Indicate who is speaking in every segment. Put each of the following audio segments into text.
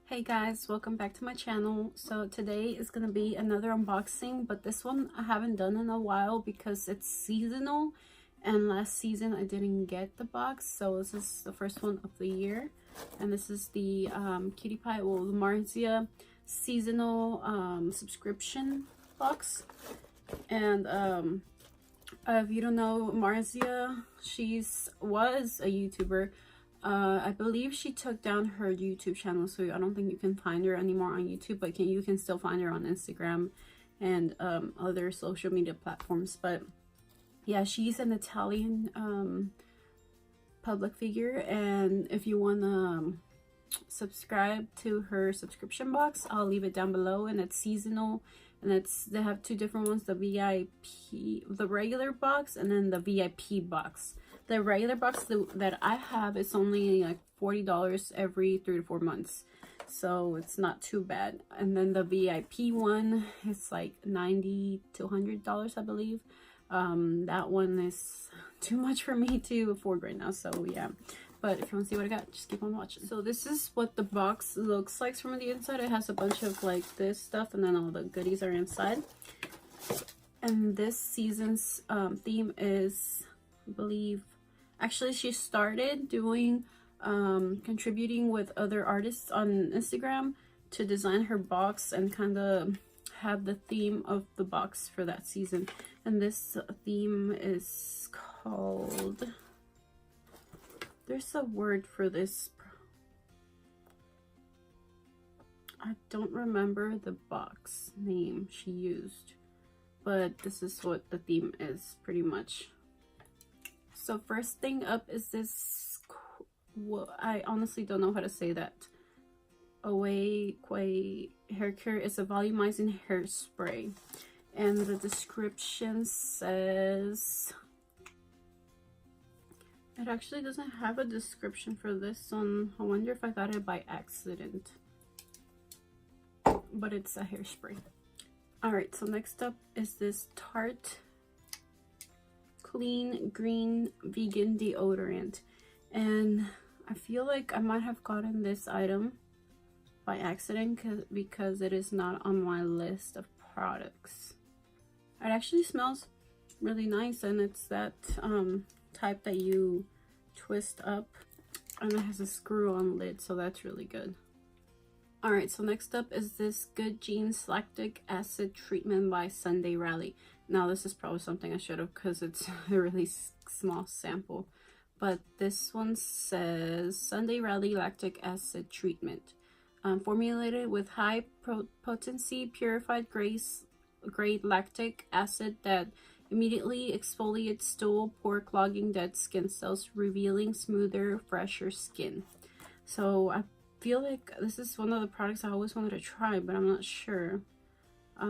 Speaker 1: Hey guys, welcome back to my channel. So today is gonna be another unboxing, but this one I haven't done in a while because it's seasonal, and last season I didn't get the box, so this is the first one of the year. And this is the Cutie Pie, well, the Marzia seasonal subscription box. And if you don't know Marzia, was a YouTuber. I believe she took down her YouTube channel, so I don't think you can find her anymore on YouTube, but you can still find her on Instagram and other social media platforms. But yeah, she's an Italian public figure, and if you want to subscribe to her subscription box, I'll leave it down below. And it's seasonal, and they have two different ones: the VIP, the regular box, and then the VIP box. The regular box that I have is only like $40 every 3 to 4 months, so it's not too bad. And then the VIP one is like $90 to $100, I believe. That one is too much for me to afford right now, so yeah. But if you want to see what I got, just keep on watching. So this is what the box looks like from the inside. It has a bunch of like this stuff, and then all the goodies are inside. And this season's theme is, I believe, actually she started doing contributing with other artists on Instagram to design her box and kind of have the theme of the box for that season. And this theme is called, there's a word for this, I don't remember the box name she used, but this is what the theme is pretty much. So first thing up is this, well, I honestly don't know how to say that. Away Quay hair care is a volumizing hairspray. And the description says, it actually doesn't have a description for this one. I wonder if I got it by accident. But it's a hairspray. Alright, so next up is this Tarte Clean Green Vegan Deodorant, and I feel like I might have gotten this item by accident because it is not on my list of products. It actually smells really nice, and it's that type that you twist up, and it has a screw-on lid, so that's really good. Alright, so next up is this Good Genes Lactic Acid Treatment by Sunday Rally. Now this is probably something I should have, because it's a really small sample. But this one says Sunday Rally Lactic Acid Treatment. Formulated with high potency purified grade lactic acid that immediately exfoliates stool, pore clogging dead skin cells, revealing smoother, fresher skin. So I feel like this is one of the products I always wanted to try, but I'm not sure. I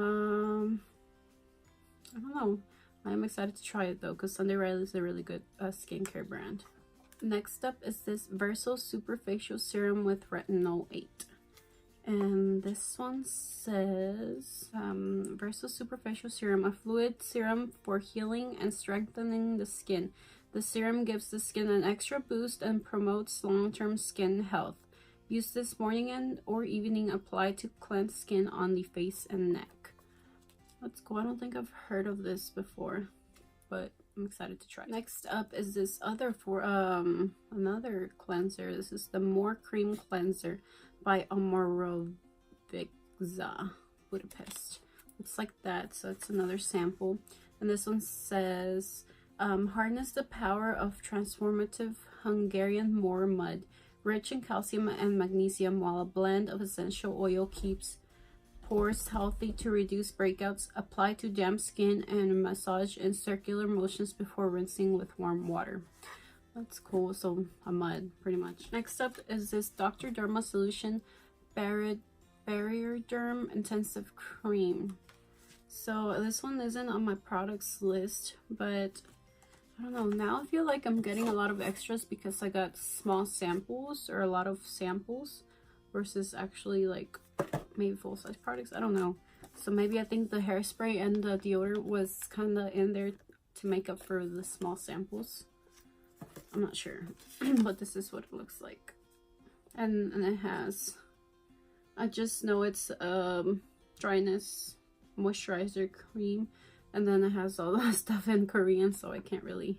Speaker 1: don't know. I'm excited to try it though, because Sunday Riley is a really good skincare brand. Next up is this Verso Superfacial Serum with Retinol 8. And this one says Verso Superfacial Serum, a fluid serum for healing and strengthening the skin. The serum gives the skin an extra boost and promotes long-term skin health. Use this morning and or evening. Apply to cleanse skin on the face and neck. That's cool. I don't think I've heard of this before, but I'm excited to try. Next up is this other another cleanser. This is the More Cream Cleanser by Amorovixa Budapest. Looks like that, so it's another sample. And this one says harness the power of transformative Hungarian Moor mud, rich in calcium and magnesium, while a blend of essential oil keeps pores healthy to reduce breakouts. Apply to damp skin and massage in circular motions before rinsing with warm water. That's cool. So a mud, pretty much. Next up is this Dr. Derma Solution Barrier Derm Intensive Cream. So this one isn't on my products list, but I don't know. Now I feel like I'm getting a lot of extras because I got small samples, or a lot of samples, versus actually like maybe full-size products. I don't know. So maybe I think the hairspray and the deodorant was kind of in there to make up for the small samples. I'm not sure. But this is what it looks like. And it has I just know it's dryness moisturizer cream, and then it has all that stuff in Korean, so I can't really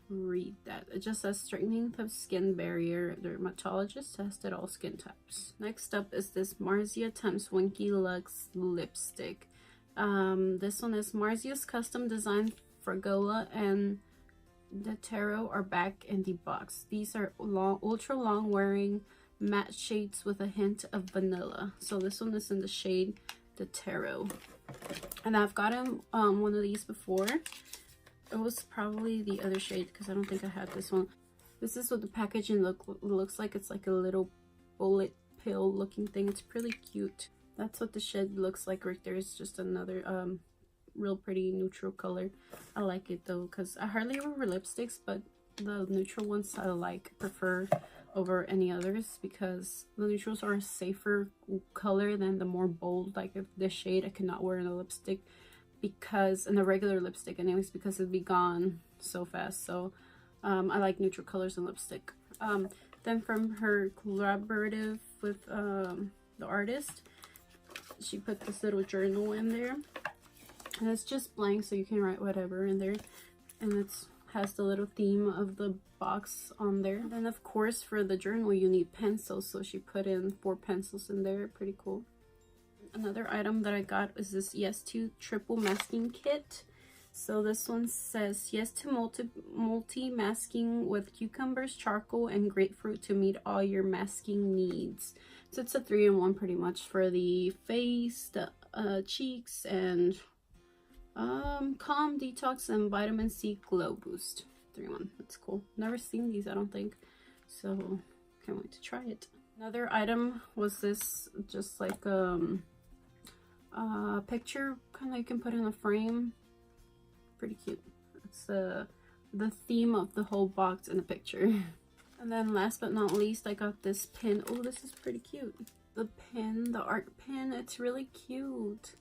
Speaker 1: read that. It just says strengthening the skin barrier. Dermatologist tested all skin types. Next up is this Marzia times Winky Lux lipstick. This one is Marzia's custom design for Gola and the Tarot are back in the box. These are ultra long wearing matte shades with a hint of vanilla. So this one is in the shade the Tarot, and I've gotten one of these before. It was probably the other shade because I don't think I had this one. This is what the packaging looks like. It's like a little bullet pill looking thing. It's pretty cute. That's what the shade looks like right there. It's just another real pretty neutral color. I like it though because I hardly ever wear lipsticks, but the neutral ones I prefer over any others because the neutrals are a safer color than the more bold, like if this shade I cannot wear in a lipstick, because in a regular lipstick anyways, because it'd be gone so fast. So I like neutral colors in lipstick. Then from her collaborative with the artist, she put this little journal in there, and it's just blank, so you can write whatever in there, and it's has the little theme of the box on there. And then of course for the journal you need pencils, so she put in 4 pencils in there. Pretty cool. Another item that I got is this Yes to triple masking kit. So this one says yes to multi masking with cucumbers, charcoal, and grapefruit to meet all your masking needs. So it's a 3-in-1 pretty much for the face, the cheeks, and calm, detox, and vitamin C glow boost. 3-in-1. That's cool. Never seen these, I don't think, so can't wait to try it. Another item was this, just like picture kind of you can put in a frame. Pretty cute. It's the theme of the whole box in a picture. And then last but not least, I got this pin. Oh, this is pretty cute. The pin, the art pin, it's really cute.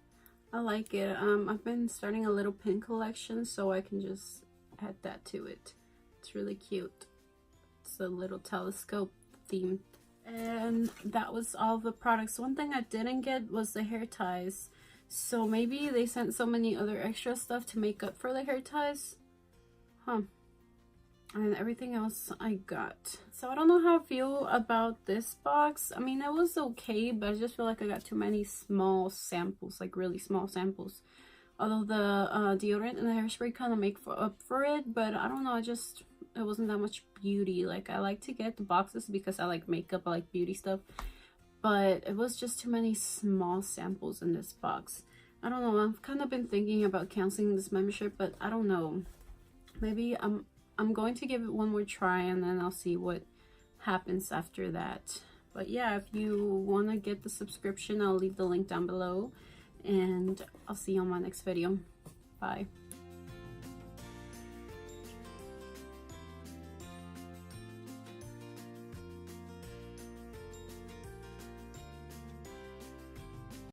Speaker 1: I like it. I've been starting a little pin collection, so I can just add that to it. It's really cute. It's a little telescope theme. And that was all the products. One thing I didn't get was the hair ties. So maybe they sent so many other extra stuff to make up for the hair ties. Huh. And everything else I got. So I don't know how I feel about this box. I mean, it was okay, but I just feel like I got too many small samples, like really small samples. Although the deodorant and the hairspray kind of make up for it, but I don't know, it wasn't that much beauty. Like, I like to get the boxes because I like makeup, I like beauty stuff, but it was just too many small samples in this box. I don't know, I've kind of been thinking about canceling this membership, but I don't know. Maybe I'm going to give it one more try, and then I'll see what happens after that. But yeah, if you want to get the subscription, I'll leave the link down below, and I'll see you on my next video. Bye.